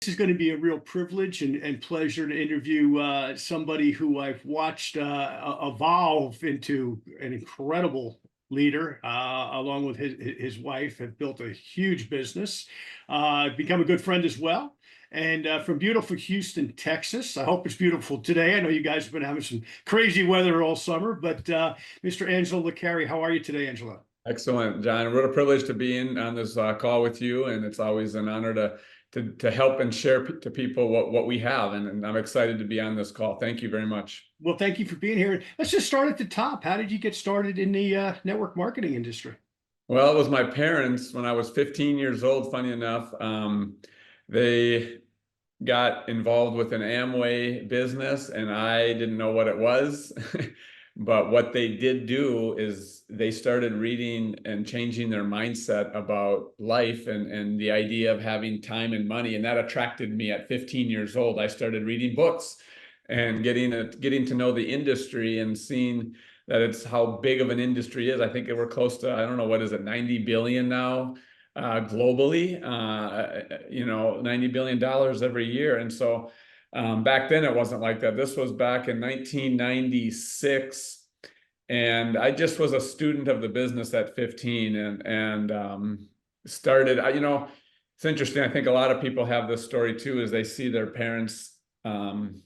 is going to be a real privilege and pleasure to interview somebody who I've watched evolve into an incredible leader, along with his wife, have built a huge business, become a good friend as well. And from beautiful Houston, Texas. I hope it's beautiful today. I know you guys have been having some crazy weather all summer, but Mr. Angelo Licari, how are you today, Angelo? Excellent, John. What a privilege to be in on this call with you, and it's always an honor to help and share to people what we have, and I'm excited to be on this call. Thank you very much. Well, thank you for being here. Let's just start at the top. How did you get started in the network marketing industry? Well, it was my parents when I was 15 years old. Funny enough, they got involved with an Amway business, and I didn't know what it was. But what they did do is they started reading and changing their mindset about life and the idea of having time and money. And that attracted me at 15 years old. I started reading books and getting to know the industry and seeing that it's how big of an industry is. I think we're close to, I don't know, what is it, 90 billion now globally, $90 billion every year. And so back then it wasn't like that. This was back in 1996, and I just was a student of the business at 15, and started. It's interesting. I think a lot of people have this story too, is they see their parents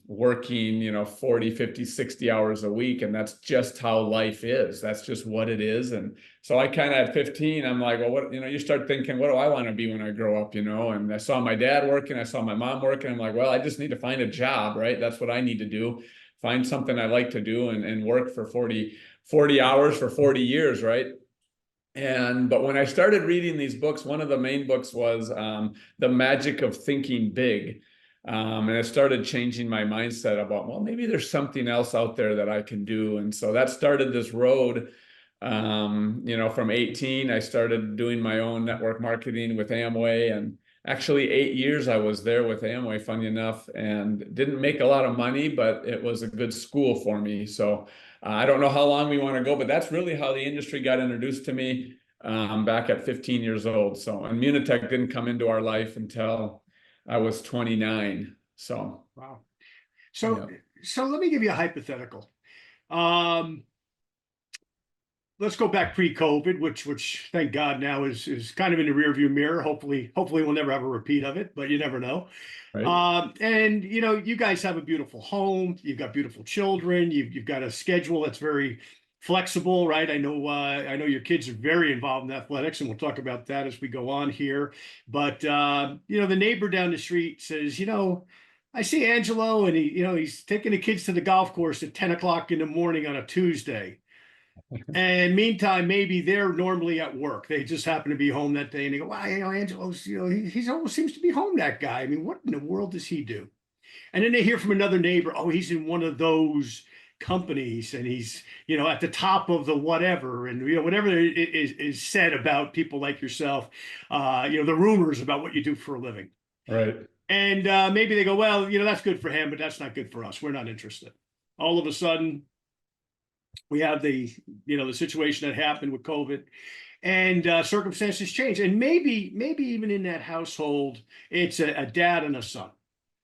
working 40, 50, 60 hours a week, and that's just how life is. That's just what it is. And so I kind of at 15, I'm like, well, what, you start thinking, what do I want to be when I grow up, and I saw my dad working, I saw my mom working. I'm like, well, I just need to find a job, right? That's what I need to do. Find something I like to do and work for 40 hours for 40 years, right? But when I started reading these books, one of the main books was The Magic of Thinking Big. And it started changing my mindset about, well, maybe there's something else out there that I can do. And so that started this road. From 18, I started doing my own network marketing with Amway. And actually 8 years I was there with Amway, funny enough, and didn't make a lot of money, but it was a good school for me. So I don't know how long we want to go, but that's really how the industry got introduced to me back at 15 years old. So, and Munitech didn't come into our life until I was 29. So, Wow. So, yeah. so let me give you a hypothetical. Um, let's go back pre-COVID, which thank God now is kind of in the rearview mirror. Hopefully we'll never have a repeat of it, but you never know. Right. And you guys have a beautiful home. You've got beautiful children. You've got a schedule that's very flexible, right? I know your kids are very involved in athletics, and we'll talk about that as we go on here. But the neighbor down the street says, I see Angelo, and he's taking the kids to the golf course at 10 o'clock in the morning on a Tuesday. And meantime, maybe they're normally at work. They just happen to be home that day, and they go, "Wow, Angelo's, he's almost seems to be home. That guy. I mean, what in the world does he do?" And then they hear from another neighbor, "Oh, he's in one of those companies, and he's, at the top of the whatever, and whatever is said about people like yourself, the rumors about what you do for a living." Right. And maybe they go, "Well, that's good for him, but that's not good for us. We're not interested." All of a sudden, we have the situation that happened with COVID, and circumstances change, and maybe even in that household, it's a dad and a son.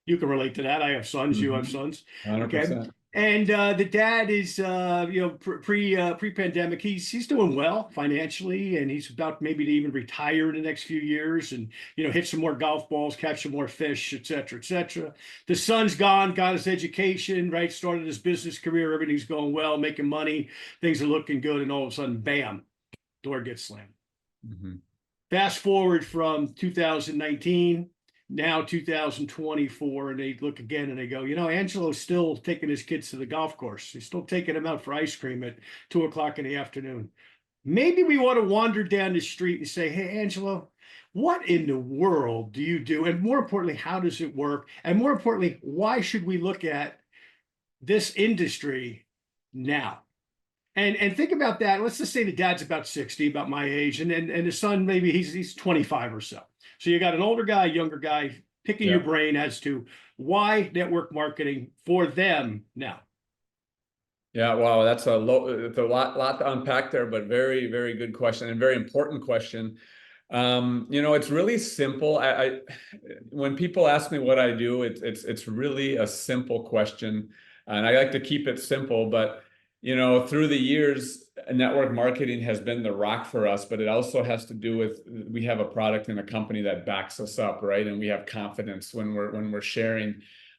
You can relate to that. I have sons. You have sons. Okay. 100%. And the dad is, pre-pandemic, he's doing well financially, and he's about maybe to even retire in the next few years, and hit some more golf balls, catch some more fish, et cetera, et cetera. The son's gone, got his education, right, started his business career, everything's going well, making money, things are looking good, and all of a sudden, bam, door gets slammed. Fast forward from 2019, now 2024, and they look again and they go, Angelo's still taking his kids to the golf course. He's still taking them out for ice cream at 2 o'clock in the afternoon. Maybe we want to wander down the street and say, "Hey, Angelo, what in the world do you do? And more importantly, how does it work? And more importantly, why should we look at this industry now?" And think about that. Let's just say the dad's about 60, about my age, and the son, maybe he's 25 or so. So you got an older guy, younger guy, picking your brain as to why network marketing for them now. Yeah, wow, it's a lot to unpack there, but very, very good question and very important question. It's really simple. When people ask me what I do, it's really a simple question, and I like to keep it simple. But through the years, network marketing has been the rock for us. But it also has to do with we have a product and a company that backs us up, right? And we have confidence when we're sharing.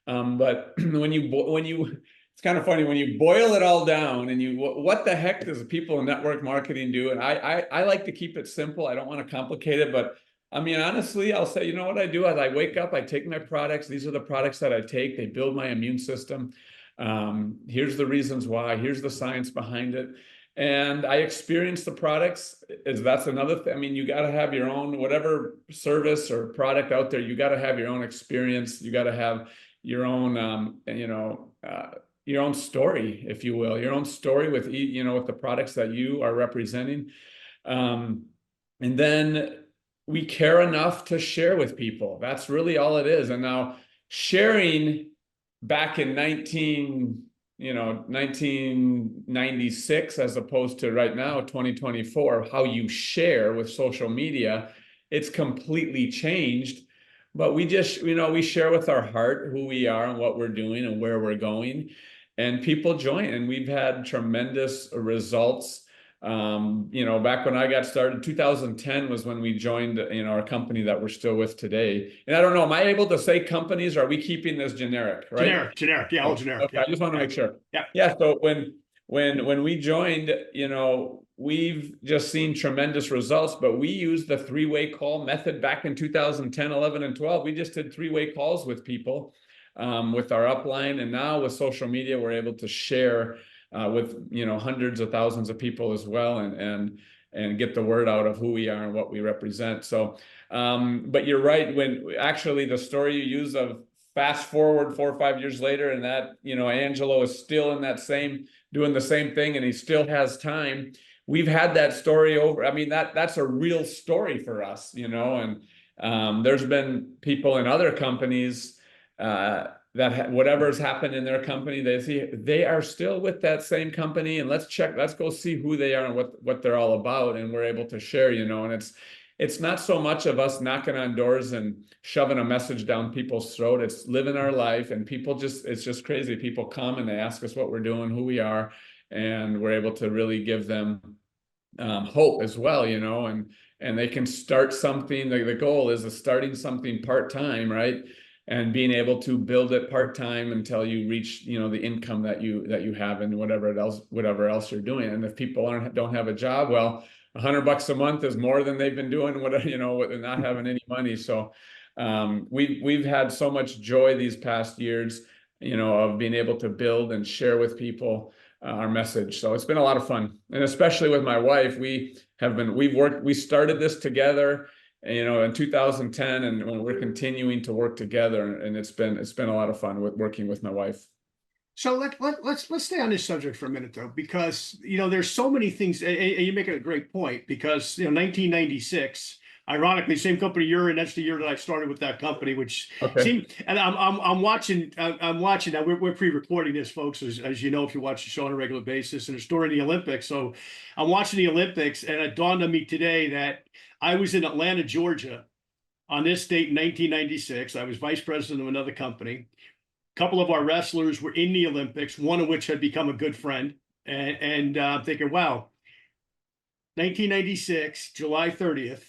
But it's kind of funny when you boil it all down and what the heck does people in network marketing do? And I like to keep it simple. I don't want to complicate it, but I mean, honestly, I'll say, what I do is I wake up, I take my products. These are the products that I take. They build my immune system. Here's the reasons why. Here's the science behind it. And I experience the products. That's another thing. I mean, you got to have your own, whatever service or product out there, you got to have your own experience. You got to have your own, your own story, if you will, your own story with with the products that you are representing, and then we care enough to share with people. That's really all it is. And now sharing back in 1996, as opposed to right now 2024, how you share with social media, it's completely changed. But we just we share with our heart who we are and what we're doing and where we're going, and people join, and we've had tremendous results. Back when I got started, 2010 was when we joined, our company that we're still with today. And I don't know, am I able to say companies? Or are we keeping this generic, right? Generic. Yeah, all generic. Okay, I just want to make sure. Yeah. Yeah. So when we joined, we've just seen tremendous results, but we used the three-way call method back in 2010, 11, and 12. We just did three-way calls with people, with our upline. And now with social media, we're able to share with hundreds of thousands of people as well, and get the word out of who we are and what we represent. So, but you're right. When actually the story you use of fast forward 4 or 5 years later, and that Angelo is still in that doing the same thing, and he still has time. We've had that story over. I mean, that's a real story for us, and there's been people in other companies that whatever's happened in their company, they are still with that same company, and let's go see who they are and what they're all about, and we're able to share, and it's not so much of us knocking on doors and shoving a message down people's throat. It's living our life, and it's just crazy. People come and they ask us what we're doing, who we are, and we're able to really give them hope as well, and they can start something. The goal is starting something part-time, right? And being able to build it part-time until you reach, the income that you have, and whatever else you're doing. And if people don't have a job, well, $100 a month is more than they've been doing, not having any money. So we've had so much joy these past years, of being able to build and share with people our message. So it's been a lot of fun, and especially with my wife, we started this together, in 2010, and when we're continuing to work together, and it's been a lot of fun working with my wife. So let's stay on this subject for a minute, though, because there's so many things, and you're making a great point, because 1996, ironically, same company you're in, that's the year that I started with that company, which seemed, and I'm watching now. We're pre-recording this, folks, as you know, if you watch the show on a regular basis, and it's during the Olympics. So I'm watching the Olympics, and it dawned on me today that I was in Atlanta, Georgia, on this date in 1996. I was vice president of another company. A couple of our wrestlers were in the Olympics, one of which had become a good friend. And I'm thinking, wow, 1996, July 30th,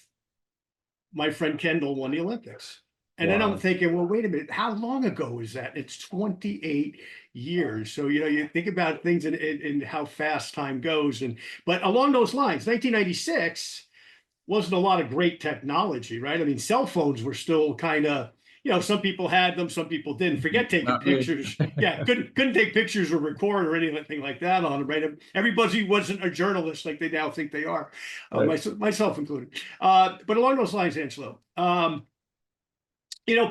my friend Kendall won the Olympics. And then I'm thinking, well, wait a minute, how long ago is that? It's 28 years. So, you think about things and how fast time goes. But along those lines, 1996 wasn't a lot of great technology, right? I mean, cell phones were still kind of, some people had them, some people didn't. Forget taking pictures. Yeah, couldn't take pictures or record or anything like that on them, right? Everybody wasn't a journalist like they now think they are, right. Myself included. But along those lines, Angelo,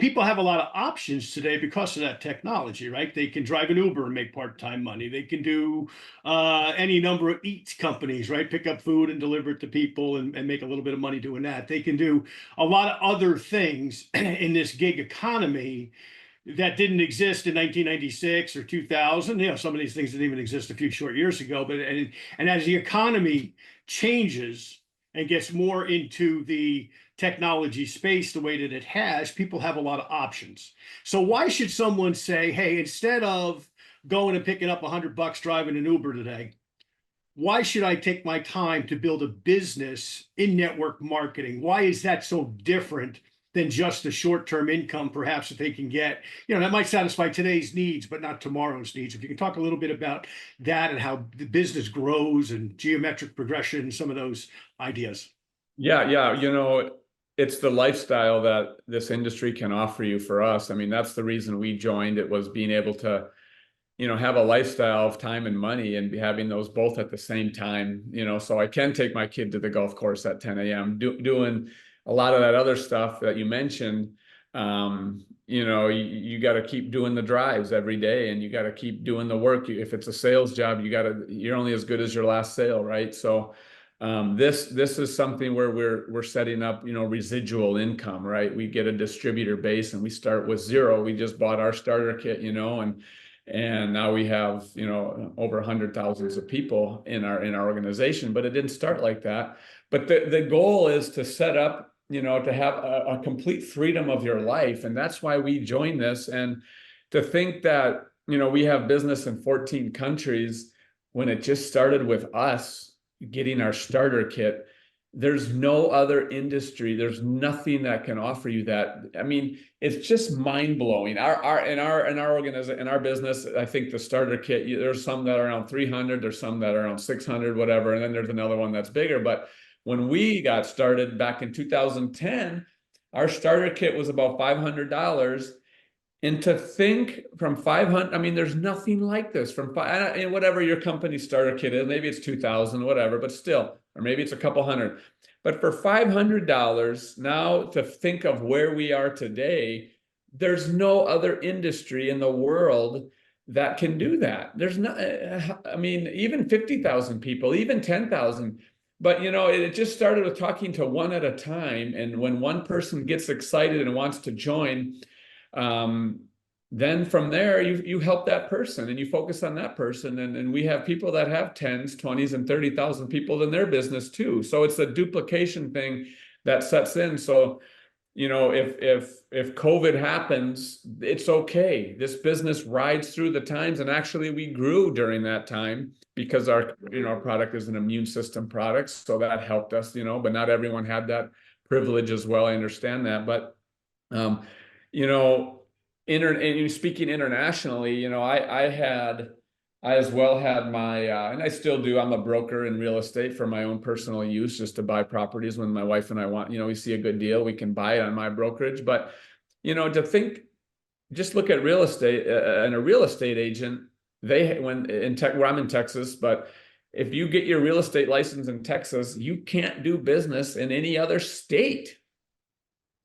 people have a lot of options today because of that technology, right? They can drive an Uber and make part-time money. They can do any number of eats companies, right? Pick up food and deliver it to people and make a little bit of money doing that. They can do a lot of other things in this gig economy that didn't exist in 1996 or 2000. Some of these things didn't even exist a few short years ago. But as the economy changes and gets more into the technology space the way that it has, people have a lot of options. So why should someone say, hey, instead of going and picking up $100 driving an Uber today, why should I take my time to build a business in network marketing? Why is that so different than just a short-term income, perhaps, that they can get? That might satisfy today's needs, but not tomorrow's needs. If you can talk a little bit about that and how the business grows and geometric progression, some of those ideas. Yeah, yeah. It's the lifestyle that this industry can offer you for us. I mean, that's the reason we joined. It was being able to, have a lifestyle of time and money and be having those both at the same time, so I can take my kid to the golf course at 10 a.m. Doing a lot of that other stuff that you mentioned. You got to keep doing the drives every day, and you got to keep doing the work. If it's a sales job, you're only as good as your last sale, right? So this is something where we're setting up, residual income, right? We get a distributor base and we start with zero. We just bought our starter kit, and now we have, over 100,000 of people in our organization, but it didn't start like that. But the goal is to set up, to have a complete freedom of your life. And that's why we joined this. And to think that, we have business in 14 countries when it just started with us getting our starter kit. There's no other industry. There's nothing that can offer you that. I mean, it's just mind blowing. In our organization, in our business, I think the starter kit, there's some that are around 300, there's some that are around 600, whatever. And then there's another one that's bigger. But when we got started back in 2010, our starter kit was about $500. And to think from 500, I mean, there's nothing like this from and whatever your company starter kit is, maybe it's 2,000, whatever, but still, or maybe it's a couple hundred. But for $500 now, to think of where we are today, there's no other industry in the world that can do that. There's not, I mean, even 50,000 people, even 10,000. But, it just started with talking to one at a time. And when one person gets excited and wants to join, then from there you help that person and you focus on that person, and we have people that have 10s, 20s, and 30,000 people in their business too. So it's a duplication thing that sets in. So if COVID happens, it's okay. This business rides through the times, and actually we grew during that time because our product is an immune system product, so that helped us, but not everyone had that privilege as well. I understand that, but and speaking internationally, I as well had my, and I still do, I'm a broker in real estate for my own personal use, just to buy properties when my wife and I want, we see a good deal, we can buy it on my brokerage. But, to think, just look at real estate and a real estate agent, where I'm in Texas, but if you get your real estate license in Texas, you can't do business in any other state,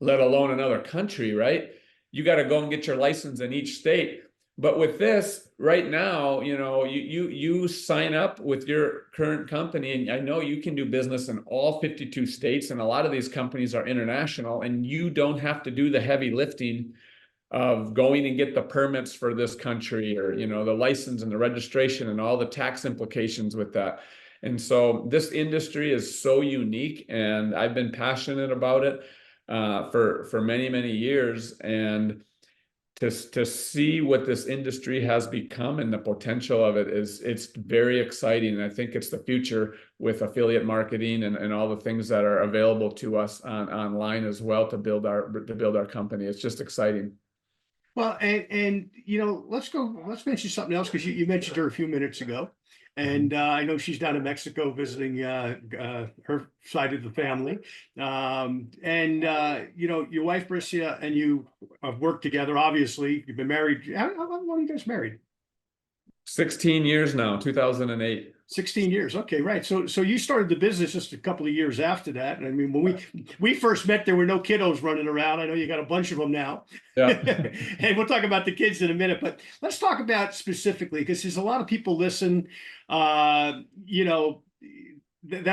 let alone another country, right? You got to go and get your license in each state. But with this right now, you sign up with your current company, and I know you can do business in all 52 states. And a lot of these companies are international, and you don't have to do the heavy lifting of going and get the permits for this country, or, the license and the registration and all the tax implications with that. And so this industry is so unique, and I've been passionate about it for many, many years. And to see what this industry has become and the potential of it's very exciting. And I think it's the future with affiliate marketing and all the things that are available to us online as well to build our company. It's just exciting. Well, and let's mention something else, because you mentioned her a few minutes ago. And I know she's down in Mexico visiting her side of the family. Your wife, Bricia, and you have worked together, obviously. You've been married. How long are you guys married? 16 years now, 2008. 16 years. Okay, right. So you started the business just a couple of years after that. And I mean, when we first met, there were no kiddos running around. I know you got a bunch of them now. Yeah. And we'll talk about the kids in a minute, but let's talk about specifically, because there's a lot of people listen, that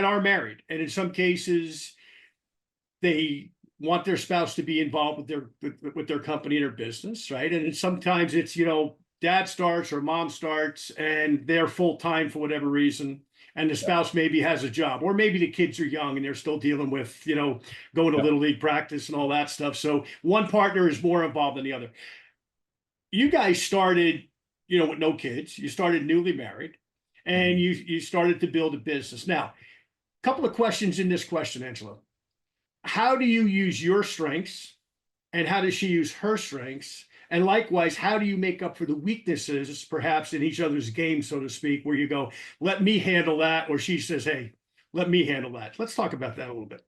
are married. And in some cases, they want their spouse to be involved with their company and their business, right? And sometimes it's, dad starts or mom starts and they're full time for whatever reason, and the spouse maybe has a job, or maybe the kids are young and they're still dealing with, going to Yeah. little league practice and all that stuff. So one partner is more involved than the other. You guys started, with no kids. You started newly married, and you started to build a business. Now, a couple of questions in this question, Angelo. How do you use your strengths, and how does she use her strengths? And likewise, how do you make up for the weaknesses, perhaps in each other's game, so to speak, where you go, let me handle that, or she says, hey, let me handle that. Let's talk about that a little bit.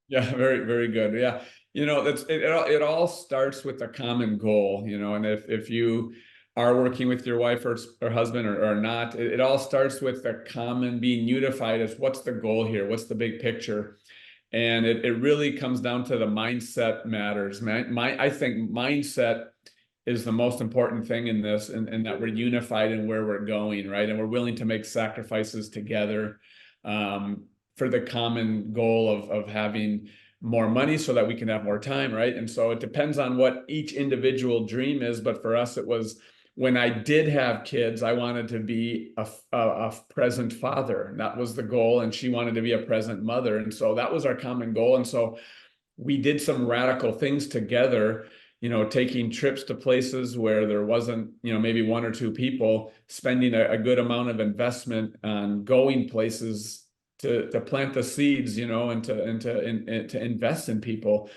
Yeah, very, very good. Yeah. It all starts with a common goal, and if you are working with your wife or husband or not, it all starts with a common being unified as what's the goal here? What's the big picture? And it really comes down to the mindset matters. I think mindset is the most important thing in this, and that we're unified in where we're going, right? And we're willing to make sacrifices together for the common goal of having more money so that we can have more time, right? And so it depends on what each individual dream is. But for us, it was when I did have kids, I wanted to be a present father. That was the goal. And she wanted to be a present mother. And so that was our common goal. And so we did some radical things together, taking trips to places where there wasn't, maybe one or two people, spending a good amount of investment on going places to plant the seeds, and to invest in people.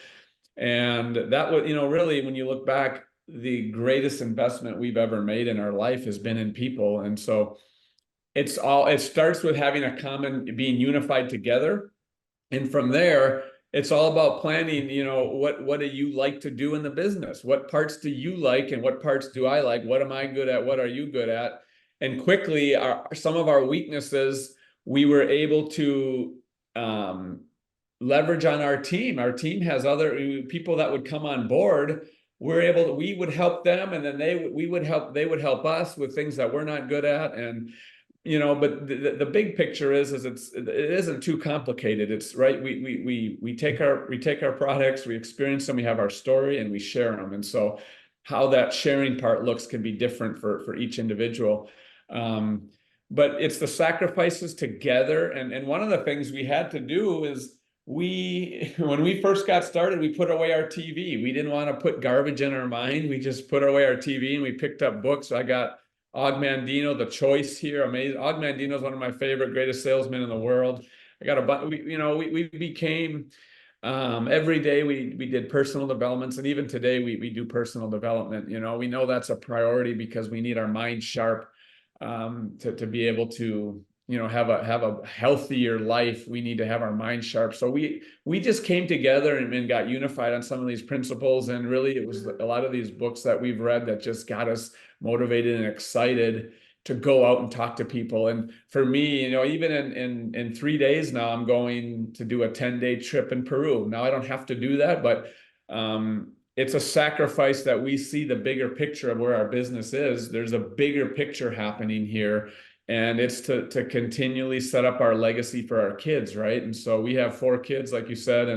And that was, really, when you look back, the greatest investment we've ever made in our life has been in people. And so it starts with having a common, being unified together. And from there, it's all about planning, what do you like to do in the business? What parts do you like and what parts do I like? What am I good at? What are you good at? And quickly, some of our weaknesses, we were able to leverage on our team. Our team has other people that would come on board. We would help them, and then they would help us with things that we're not good at. And but the big picture is it isn't too complicated. It's right. We take our products, we experience them, we have our story, and we share them. And so how that sharing part looks can be different for each individual. But it's the sacrifices together. And one of the things we had to do is when we first got started, we put away our TV. We didn't want to put garbage in our mind. We just put away our TV and we picked up books. I got Og Mandino, The Choice here. Amazing. Og Mandino is one of my favorite, greatest salesmen in the world. I got a bunch, we became, every day we did personal developments. And even today we do personal development. We know that's a priority because we need our mind sharp to be able to, have a healthier life. We need to have our mind sharp. So we just came together and got unified on some of these principles. And really, it was a lot of these books that we've read that just got us motivated and excited to go out and talk to people. And for me, even in 3 days now, I'm going to do a 10-day trip in Peru. Now I don't have to do that, but it's a sacrifice that we see the bigger picture of where our business is. There's a bigger picture happening here. And it's to continually set up our legacy for our kids, right? And so we have 4 kids, like you said,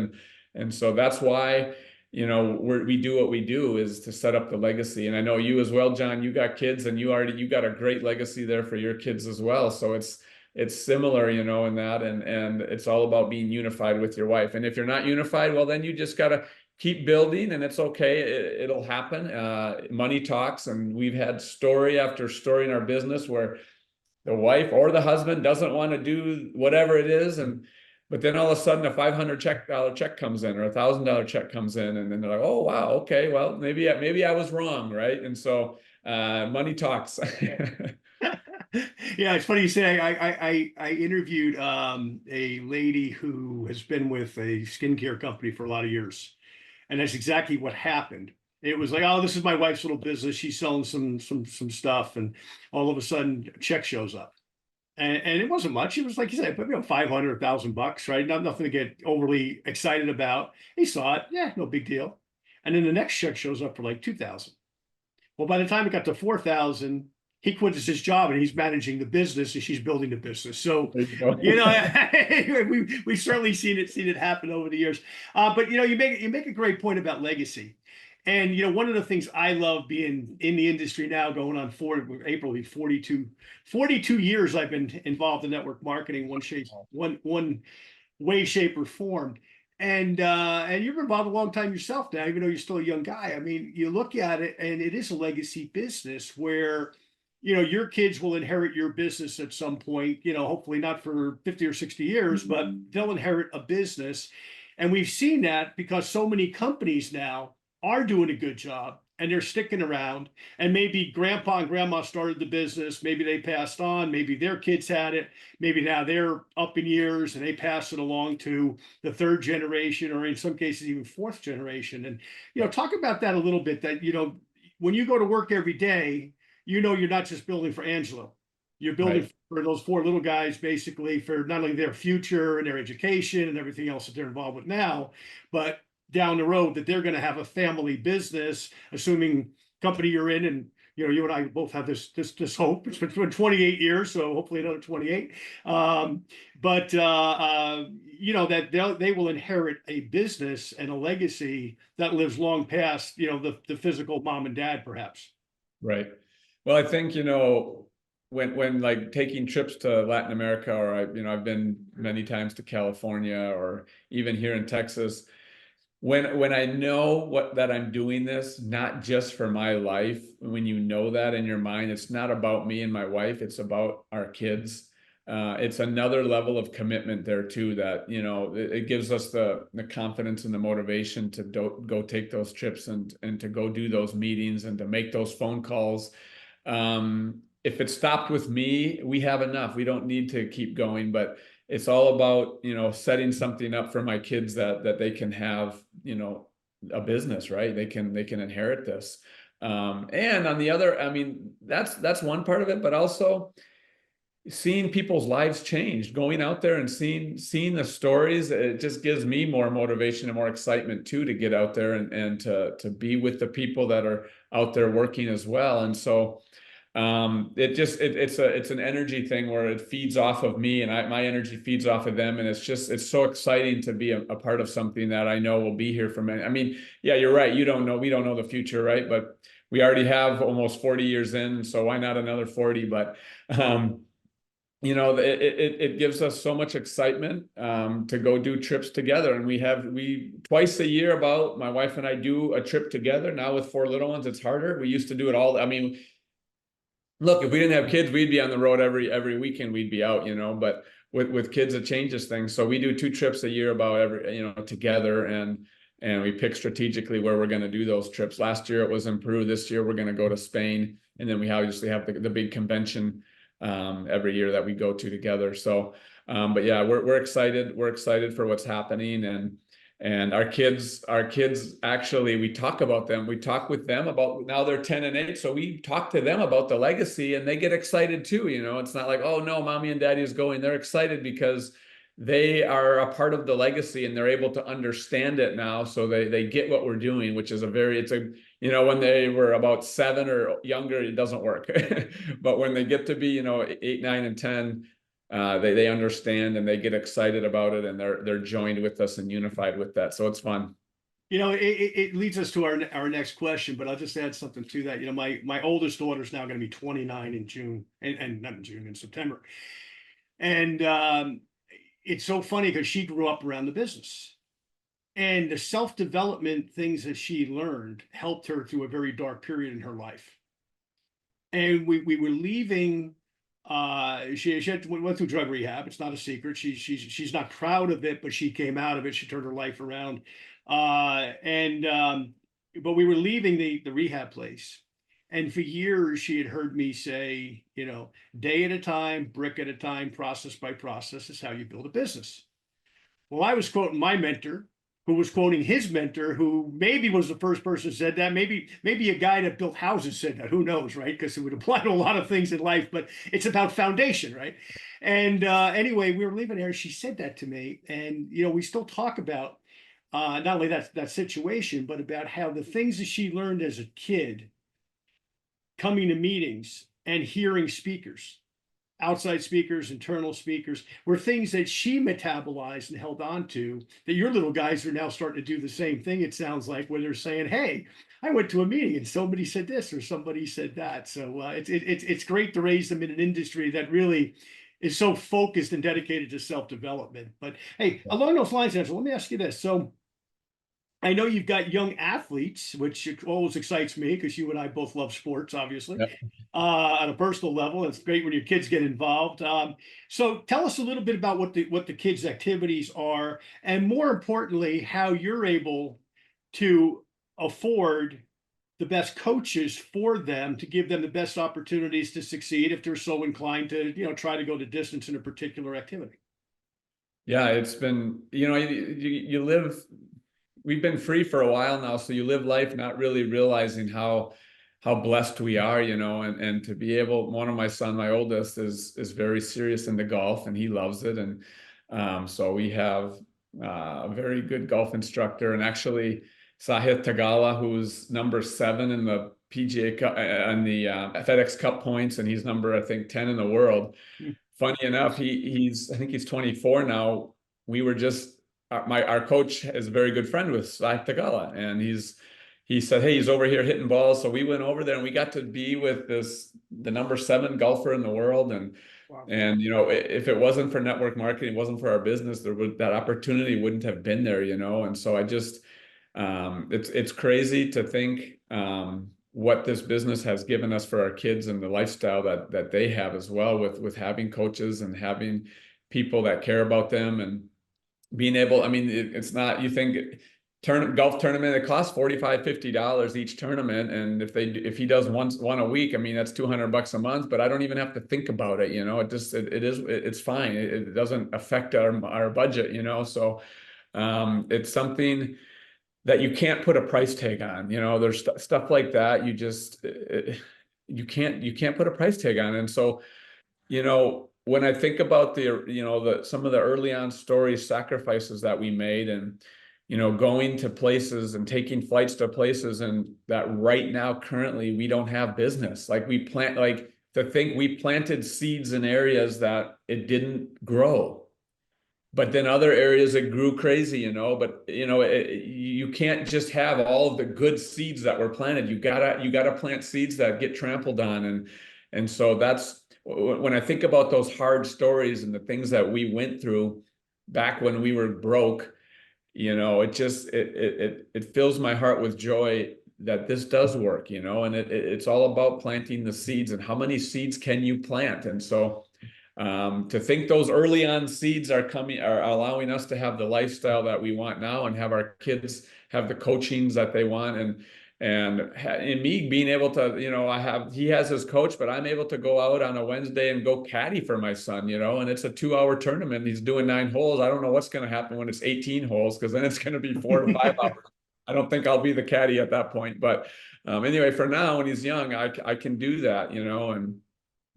and so that's why, we do what we do, is to set up the legacy. And I know you as well, John. You got kids, and you got a great legacy there for your kids as well. So it's similar, in that, and it's all about being unified with your wife. And if you're not unified, well, then you just gotta keep building, and it's okay. It'll happen. Money talks, and we've had story after story in our business where the wife or the husband doesn't want to do whatever it is, but then all of a sudden a $500 check comes in, or a $1,000 check comes in, and then they're like, oh wow, okay, well maybe I was wrong, right? And so money talks. Yeah, it's funny you say. I interviewed a lady who has been with a skincare company for a lot of years, and that's exactly what happened. It was like, oh, this is my wife's little business. She's selling some stuff, and all of a sudden, a check shows up, and it wasn't much. It was like you said, but $500, $1,000, right? Nothing to get overly excited about. He saw it, yeah, no big deal. And then the next check shows up for like 2,000. Well, by the time it got to 4,000, he quits his job and he's managing the business, and she's building the business. So, we've certainly seen it happen over the years. But you make a great point about legacy. And one of the things I love being in the industry now, going on April 42 years I've been involved in network marketing, one way, shape, or form. And you've been involved a long time yourself now, even though you're still a young guy. I mean, you look at it, and it is a legacy business where your kids will inherit your business at some point. Hopefully not for 50 or 60 years, but they'll inherit a business. And we've seen that because so many companies now are doing a good job and they're sticking around. And maybe grandpa and grandma started the business, maybe they passed on, maybe their kids had it, maybe now they're up in years and they pass it along to the third generation, or in some cases even fourth generation. And talk about that a little bit, that when you go to work every day, you're not just building for Angelo, you're building Right. for those four little guys, basically, for not only their future and their education and everything else that they're involved with now, but down the road that they're going to have a family business, assuming company you're in. And you and I both have this hope. It's been 28 years, so hopefully another 28. But that they will inherit a business and a legacy that lives long past the physical mom and dad, perhaps. Right. Well, I think, when like taking trips to Latin America, or I've been many times to California, or even here in Texas, when I know that I'm doing this not just for my life, when you know that in your mind, it's not about me and my wife, it's about our kids. It's another level of commitment there too, that it gives us the confidence and the motivation to go take those trips, and to go do those meetings, and to make those phone calls. If it stopped with me, we have enough. We don't need to keep going, but it's all about, setting something up for my kids that they can have, a business, right? They can inherit this. And on the other, I mean, that's one part of it, but also seeing people's lives change, going out there and seeing the stories, it just gives me more motivation and more excitement too, to get out there and to be with the people that are out there working as well. And so it's an energy thing where it feeds off of me, and my energy feeds off of them, and it's so exciting to be a part of something that I know will be here for many. I mean, yeah, you're right, we don't know the future, right? But we already have almost 40 years in, so why not another 40? But it gives us so much excitement to go do trips together. And we twice a year, about my wife and I do a trip together. Now with four little ones, it's harder. We used to do it all. I mean, look, if we didn't have kids, we'd be on the road every weekend, we'd be out, but with kids, it changes things. So we do 2 trips a year about together, and we pick strategically where we're going to do those trips. Last year it was in Peru. This year we're going to go to Spain, and then we obviously have the big convention every year that we go to together. So, but yeah, we're excited. We're excited for what's happening, and our kids actually, we talk about them. We talk with them about, now they're 10 and 8. So we talk to them about the legacy, and they get excited too. It's not like, oh no, mommy and daddy is going. They're excited because they are a part of the legacy, and they're able to understand it now. So they get what we're doing, which is when they were about 7 or younger, it doesn't work. But when they get to be, 8, 9, and 10, they understand, and they get excited about it, and they're joined with us and unified with that. So it's fun. It leads us to our next question, but I'll just add something to that. My oldest daughter is now going to be 29 in June, and not in June, in September. And it's so funny because she grew up around the business, and the self-development things that she learned helped her through a very dark period in her life. And we were leaving. Went through drug rehab. It's not a secret. She's not proud of it, but she came out of it. She turned her life around. And But we were leaving the rehab place, and for years she had heard me say, day at a time, brick at a time, process by process is how you build a business. Well, I was quoting my mentor, who was quoting his mentor, who maybe was the first person who said that. Maybe a guy that built houses said that. Who knows, right? Because it would apply to a lot of things in life, but it's about foundation, right? And anyway, we were leaving there. She said that to me, and we still talk about not only that situation, but about how the things that she learned as a kid, coming to meetings and hearing speakers, outside speakers, internal speakers, were things that she metabolized and held on to, that your little guys are now starting to do the same thing, it sounds like, where they're saying, hey, I went to a meeting and somebody said this or somebody said that. So it's great to raise them in an industry that really is so focused and dedicated to self-development. But hey, along those lines, Angela, let me ask you this. So I know you've got young athletes, which always excites me because you and I both love sports, obviously, Yep. on a personal level. It's great when your kids get involved. So tell us a little bit about what the kids' activities are, and more importantly, how you're able to afford the best coaches for them to give them the best opportunities to succeed if they're so inclined to, try to go the distance in a particular activity. Yeah, it's been, you live, we've been free for a while now, so you live life not really realizing how blessed we are, and to be able, one of my son, my oldest, is very serious into golf and he loves it. And so we have a very good golf instructor, and actually Sahith Tagala, who's number 7 in the PGA Cup and the FedEx Cup points, and he's number, I think, 10 in the world. Funny enough, I think he's 24 now. We were just our coach is a very good friend with Sahith Tagala, and he said, hey, he's over here hitting balls. So we went over there and we got to be with the number 7 golfer in the world. And Wow. and if it wasn't for network marketing, it wasn't for our business, that opportunity wouldn't have been there, And so I just it's crazy to think what this business has given us for our kids and the lifestyle that they have as well, with having coaches and having people that care about them and being able. I mean, it's not, you think golf tournament, it costs $45-50 each tournament, and if he does one a week, I mean, that's $200 a month, but I don't even have to think about it. It's fine. It doesn't affect our budget, so it's something that you can't put a price tag on. There's stuff like that you can't put a price tag on. And so when I think about some of the early on stories, sacrifices that we made, and going to places and taking flights to places, and that right now currently we don't have business. Like we planted seeds in areas that it didn't grow, but then other areas it grew crazy, but you can't just have all of the good seeds that were planted. You gotta plant seeds that get trampled on. And so that's when I think about those hard stories and the things that we went through back when we were broke, it fills my heart with joy that this does work, and it's all about planting the seeds, and how many seeds can you plant. And so to think those early on seeds are allowing us to have the lifestyle that we want now, and have our kids have the coachings that they want, and me being able to, he has his coach, but I'm able to go out on a Wednesday and go caddy for my son, and it's a 2-hour tournament. He's doing 9 holes. I don't know what's going to happen when it's 18 holes, because then it's going to be 4 to 5 hours. I don't think I'll be the caddy at that point. But anyway, for now, when he's young, I can do that, and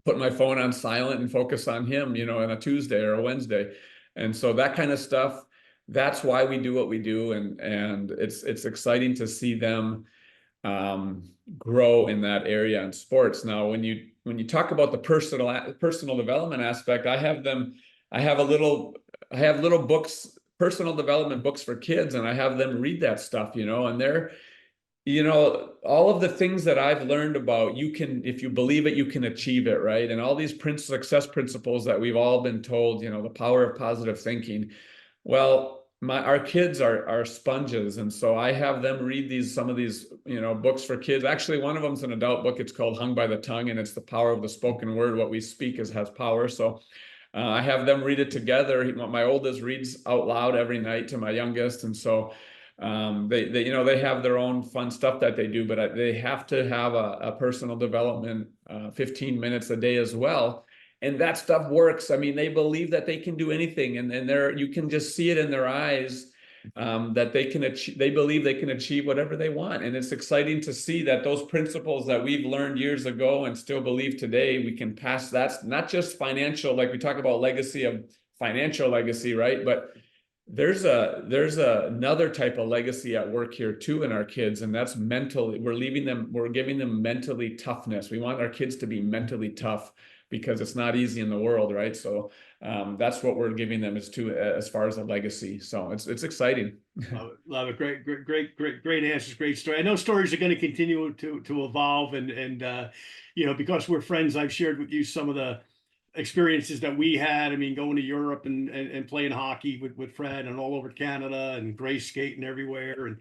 put my phone on silent and focus on him, on a Tuesday or a Wednesday. And so that kind of stuff, that's why we do what we do. And it's exciting to see them grow in that area in sports. Now, when you talk about the personal development aspect, I have little books, personal development books for kids, and I have them read that stuff, and they're, all of the things that I've learned about, if you believe it, you can achieve it, right? And all these success principles that we've all been told, the power of positive thinking. Well, our kids are sponges, and so I have them read some of these books for kids. Actually, one of them's an adult book. It's called Hung by the Tongue, and it's the power of the spoken word. What we speak has power. So I have them read it together. My oldest reads out loud every night to my youngest, and so they have their own fun stuff that they do, but they have to have a personal development 15 minutes a day as well. And that stuff works. I mean, they believe that they can do anything, and you can just see it in their eyes, that they believe they can achieve whatever they want. And it's exciting to see that those principles that we've learned years ago and still believe today, we can pass. That's not just financial, like we talk about legacy of financial legacy, right? But there's another type of legacy at work here too in our kids, and that's mentally. We're giving them mentally toughness. We want our kids to be mentally tough, because it's not easy in the world, right? So that's what we're giving them as far as a legacy. So it's exciting. Love it. Love it. Great answers. Great story. I know stories are going to continue to evolve, and because we're friends, I've shared with you some of the experiences that we had. I mean, going to Europe and playing hockey with Fred and all over Canada and grace skating everywhere. And,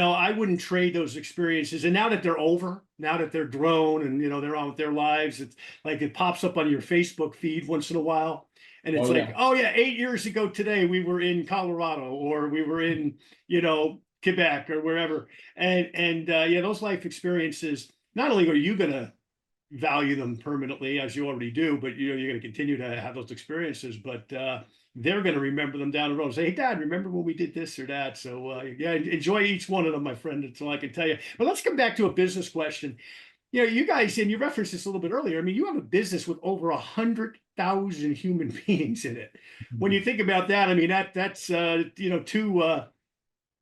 I wouldn't trade those experiences. And now that they're over, now that they're grown and, they're on with their lives, it's like it pops up on your Facebook feed once in a while. And it's Oh like, yeah. oh yeah, 8 years ago today, we were in Colorado or we were in, Quebec or wherever. And those life experiences, not only are you going to value them permanently as you already do, but you're going to continue to have those experiences, but they're going to remember them down the road. Say, hey Dad, remember when we did this or that? So yeah, enjoy each one of them, my friend. That's all I can tell you. But let's come back to a business question. You guys, and you referenced this a little bit earlier. I mean, you have a business with over 100,000 human beings in it. When you think about that, I mean, that's two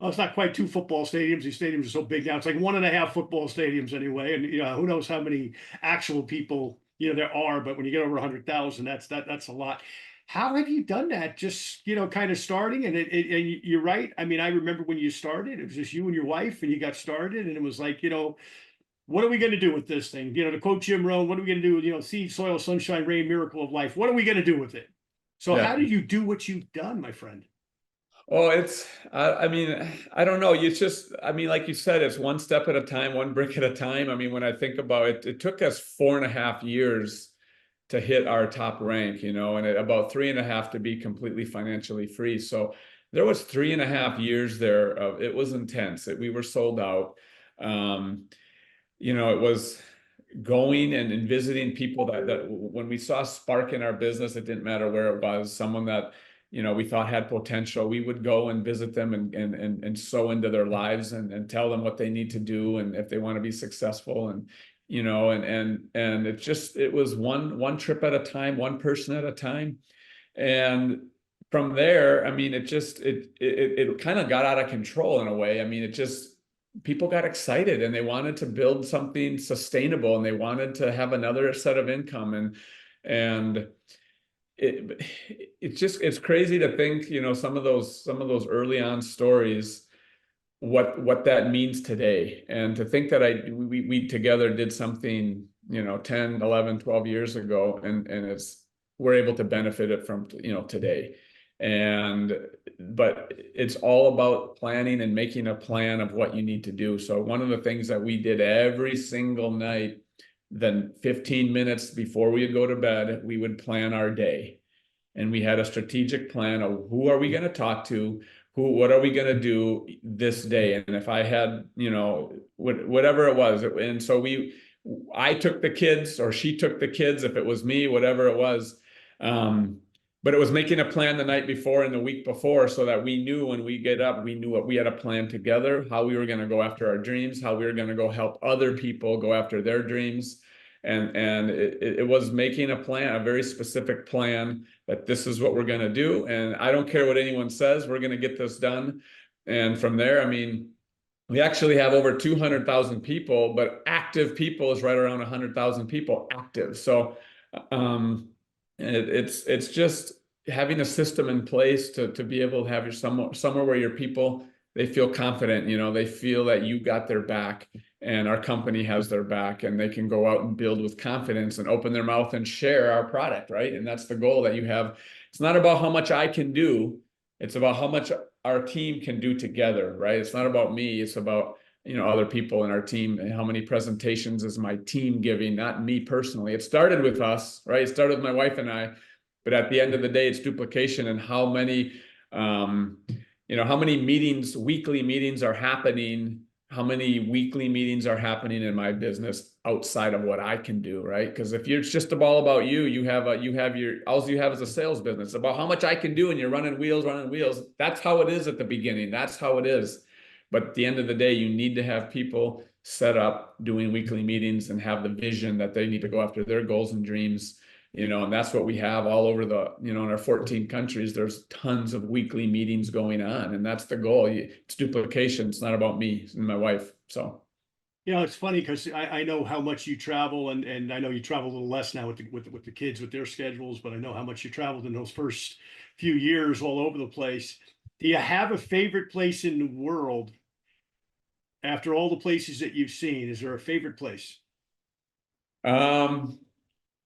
well, it's not quite two football stadiums. These stadiums are so big now. It's like 1.5 football stadiums anyway. And who knows how many actual people there are. But when you get over 100,000, that's a lot. How have you done that? Just kind of starting, and and you're right. I mean, I remember when you started, it was just you and your wife, and you got started, and it was like what are we going to do with this thing? To quote Jim Rohn, what are we going to do with seed, soil, sunshine, rain, miracle of life? What are we going to do with it? So Yeah. how did you do what you've done, my friend? Oh, I mean, I don't know. I mean, like you said, it's one step at a time, one brick at a time. I mean, when I think about it, it took us 4.5 years to hit our top rank, and about 3.5 to be completely financially free. So there was 3.5 years there of, it was intense. We were sold out. It was going and visiting people that when we saw spark in our business, it didn't matter where it was, someone that we thought had potential, we would go and visit them and sow into their lives and tell them what they need to do and if they want to be successful. And it was one trip at a time, one person at a time. And from there, I mean, it kind of got out of control in a way. I mean, people got excited and they wanted to build something sustainable and they wanted to have another set of income. And it's crazy to think, some of those early on stories, what that means today. And to think that we together did something, 10, 11, 12 years ago, and we're able to benefit it from, today. But it's all about planning and making a plan of what you need to do. So one of the things that we did every single night, then 15 minutes before we would go to bed, we would plan our day. And we had a strategic plan of who are we going to talk to, what are we going to do this day? And if I had, whatever it was. And so I took the kids or she took the kids, if it was me, whatever it was. But it was making a plan the night before and the week before so that we knew when we get up, we knew what we had a plan together, how we were going to go after our dreams, how we were going to go help other people go after their dreams. And it was making a plan, a very specific plan that this is what we're going to do. And I don't care what anyone says, we're going to get this done. And from there, I mean, we actually have over 200,000 people, but active people is right around 100,000 people active. So it's just having a system in place to be able to have somewhere where your people, they feel confident, they feel that you got their back and our company has their back and they can go out and build with confidence and open their mouth and share our product, right? And that's the goal that you have. It's not about how much I can do. It's about how much our team can do together, right? It's not about me. It's about, other people in our team and how many presentations is my team giving, not me personally. It started with us, right? It started with my wife and I, but at the end of the day, it's duplication and how many meetings, weekly meetings are happening, how many weekly meetings are happening in my business outside of what I can do, right? Because if it's just all about you, all you have is a sales business. It's about how much I can do and you're running wheels. That's how it is at the beginning. That's how it is. But at the end of the day, you need to have people set up doing weekly meetings and have the vision that they need to go after their goals and dreams. And that's what we have all over in our 14 countries, there's tons of weekly meetings going on. And that's the goal. It's duplication. It's not about me and my wife. So. It's funny because I know how much you travel, and I know you travel a little less now with with the kids with their schedules, but I know how much you traveled in those first few years all over the place. Do you have a favorite place in the world after all the places that you've seen? Is there a favorite place? Um,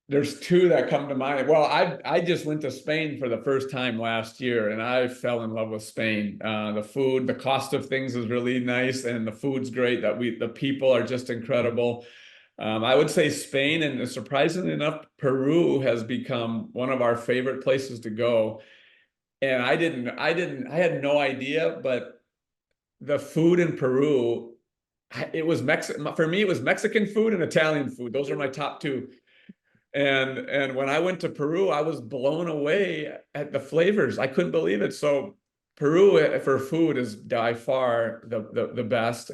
there's two that come to mind. Well, I just went to Spain for the first time last year, and I fell in love with Spain. The food, the cost of things is really nice, and the food's great. The people are just incredible. I would say Spain, and surprisingly enough, Peru has become one of our favorite places to go. And I had no idea, but the food in Peru, it was Mexican. For me, it was Mexican food and Italian food. Those are my top two. And when I went to Peru, I was blown away at the flavors. I couldn't believe it. So Peru for food is by far the best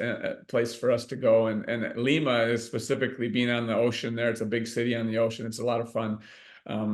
place for us to go. And Lima is specifically being on the ocean there. It's a big city on the ocean. It's a lot of fun.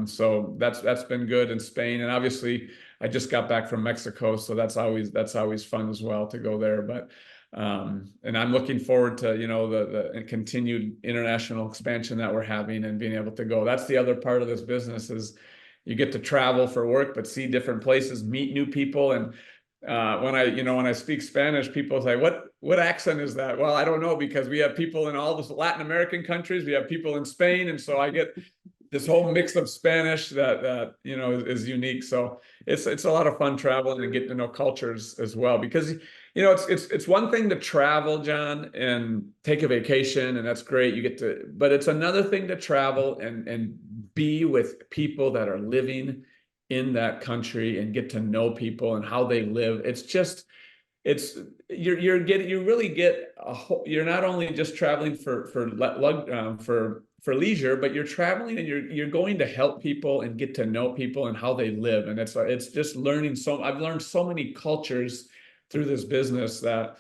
So that's been good in Spain. And obviously I just got back from Mexico, so that's always fun as well to go there. But and I'm looking forward to, the continued international expansion that we're having and being able to go. That's the other part of this business is you get to travel for work, but see different places, meet new people. And when I speak Spanish, people say, what accent is that? Well, I don't know, because we have people in all the Latin American countries, we have people in Spain, and so I get this whole mix of Spanish that is unique. So it's a lot of fun traveling and getting to know cultures as well, because it's one thing to travel, John, and take a vacation, and that's great. But it's another thing to travel and be with people that are living in that country and get to know people and how they live. It's you really get a whole, you're not only just traveling for leisure, but you're traveling and you're going to help people and get to know people and how they live. And it's just learning. I've learned so many cultures through this business that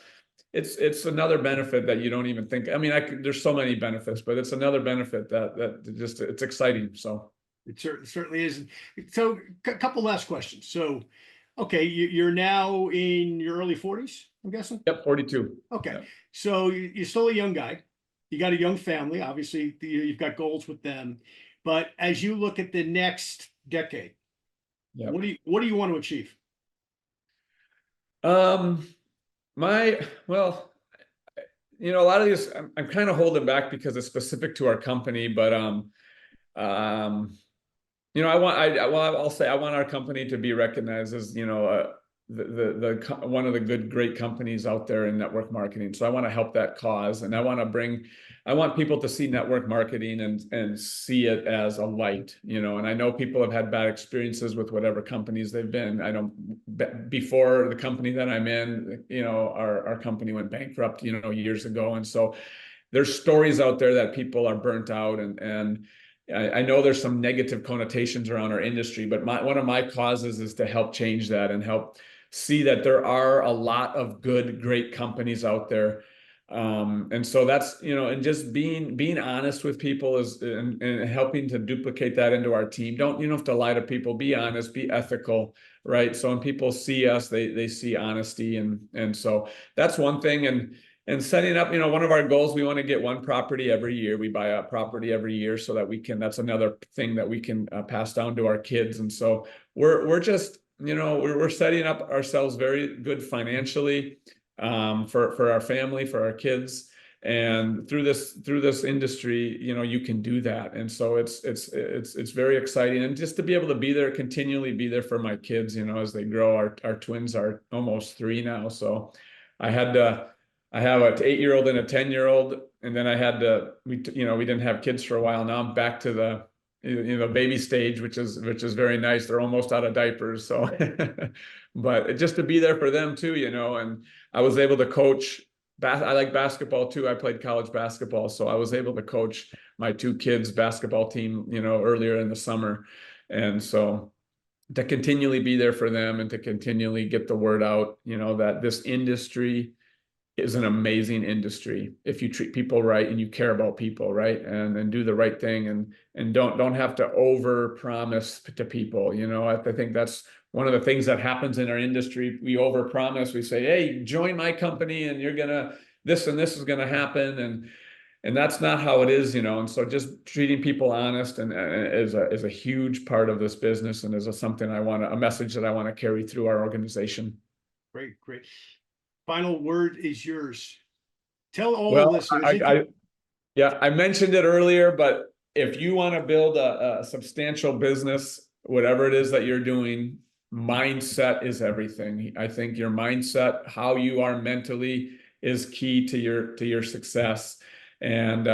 it's another benefit that you don't even think. I mean, there's so many benefits, but it's another benefit that just it's exciting. So It certainly is. So, a couple last questions. So, okay, you're now in your early 40s, I'm guessing? yep, 42. Okay. Yep. So you're still a young guy. You got a young family. Obviously, you've got goals with them. But as you look at the next decade, Yep. what do you want to achieve? Um, well, a lot of these I'm kind of holding back because it's specific to our company, but um, I'll say I want our company to be recognized as, one of the great companies out there in network marketing. So I want to help that cause, and I want people to see network marketing and see it as a light, and I know people have had bad experiences with whatever companies they've been. I know before the company that I'm in, our company went bankrupt, years ago. And so there's stories out there that people are burnt out, and I know there's some negative connotations around our industry, but one of my causes is to help change that and help see that there are a lot of good, great companies out there. And so that's, and just being honest with people and helping to duplicate that into our team. You don't have to lie to people, be honest, be ethical, right? So when people see us, they see honesty. And so that's one thing. And setting up, one of our goals, we want to get one property every year. We buy a property every year so that that's another thing that we can pass down to our kids. And so we're just, we're setting up ourselves very good financially, for our family, for our kids. And through this industry, you can do that. And so it's very exciting. And just to be able to be there, continually be there for my kids, as they grow. Our twins are almost 3 now. So I have an 8-year-old and a 10-year-old, and then we didn't have kids for a while. Now I'm back to the baby stage, which is very nice. They're almost out of diapers, so but just to be there for them too, and I was able to coach. I like basketball too. I played college basketball, so I was able to coach my 2 kids' basketball team, earlier in the summer, and so to continually be there for them and to continually get the word out, that this industry is an amazing industry if you treat people right and you care about people, right? And do the right thing, and don't have to over promise to people. I think that's one of the things that happens in our industry. We over promise. We say, hey, join my company and you're gonna this and this is going to happen, and that's not how it is, you know. And so just treating people honest and is a huge part of this business, and is a message that I want to carry through our organization. Great, great. Final word is yours. Tell all the Well, listeners. yeah, I mentioned it earlier, but if you want to build a substantial business, whatever it is that you're doing, mindset is everything. I think your mindset, how you are mentally, is key to your success. And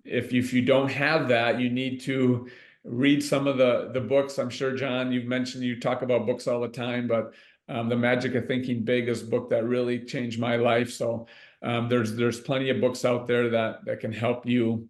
if you don't have that, you need to read some of the books. I'm sure, John, you've mentioned, you talk about books all the time, but The Magic of Thinking Big is a book that really changed my life. So there's plenty of books out there that can help you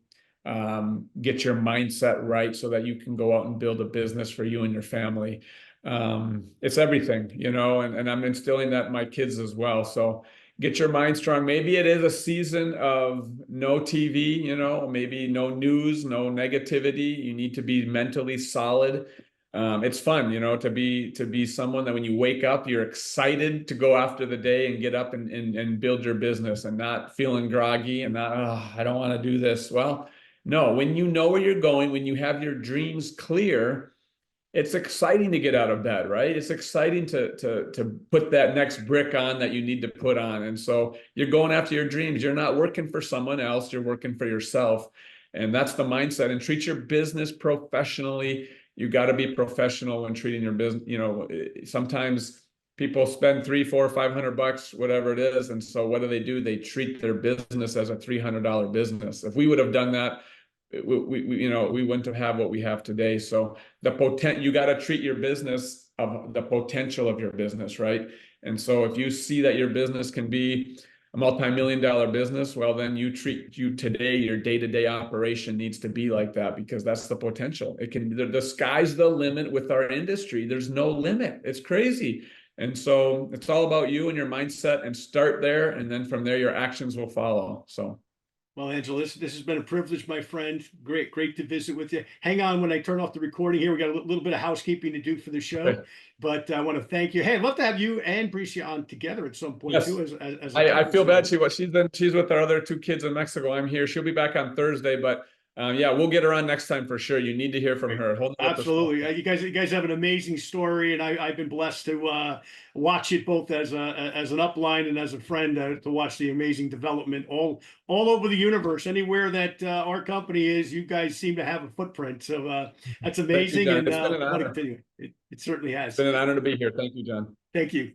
get your mindset right so that you can go out and build a business for you and your family. It's everything, you know, and I'm instilling that in my kids as well. So get your mind strong. Maybe it is a season of no TV, you know, maybe no news, no negativity. You need to be mentally solid. It's fun, you know, to be someone that when you wake up, you're excited to go after the day and get up and build your business, and not feeling groggy and not, oh, I don't want to do this. Well, no, when you know where you're going, when you have your dreams clear, it's exciting to get out of bed, right? It's exciting to put that next brick on that you need to put on. And so you're going after your dreams. You're not working for someone else, you're working for yourself. And that's the mindset. And treat your business professionally. You got to be professional when treating your business. You know, sometimes people spend $300, $400, $500, whatever it is. And so what do? They treat their business as a $300 business. If we would have done that, we wouldn't have what we have today. So you got to treat your business of the potential of your business, right? And so if you see that your business can be a multi-million-dollar business, well, then your day-to-day operation needs to be like that, because that's the potential. The sky's the limit with our industry. There's no limit. It's crazy. And so it's all about you and your mindset, and start there. And then from there, your actions will follow. So. Well, Angelo, this has been a privilege, my friend. Great to visit with you. Hang on when I turn off the recording here. We got a little bit of housekeeping to do for the show, Okay. but I want to thank you. Hey, I'd love to have you and Bricia on together at some point Yes. too. As I feel bad. She's with our other 2 kids in Mexico. I'm here. She'll be back on Thursday, but yeah, we'll get her on next time for sure. You need to hear from her. Absolutely. You guys have an amazing story, and I've been blessed to watch it both as an upline and as a friend, to watch the amazing development all over the universe. Anywhere that our company is, you guys seem to have a footprint. So that's amazing, you, and it's been an want to honor. continue. It certainly has. It's been an honor to be here. Thank you, John. Thank you.